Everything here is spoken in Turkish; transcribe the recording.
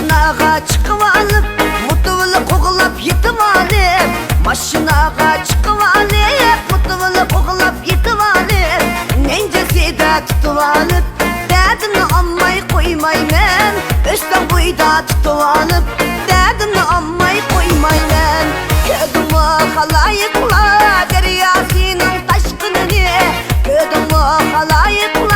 Maşinaga çıkıp alıp mutluluğu kokulap yitip alıp. Maşinaga çıkıp alıp mutluluğu kokulap yitip alıp. Nencesi de tutup alıp derdini anmay koymaymen. Üstten buyda tutup alıp derdini anmay koymaymen. Gördün mü halayıklar deryasının taşkınını? Gördün mü halayıklar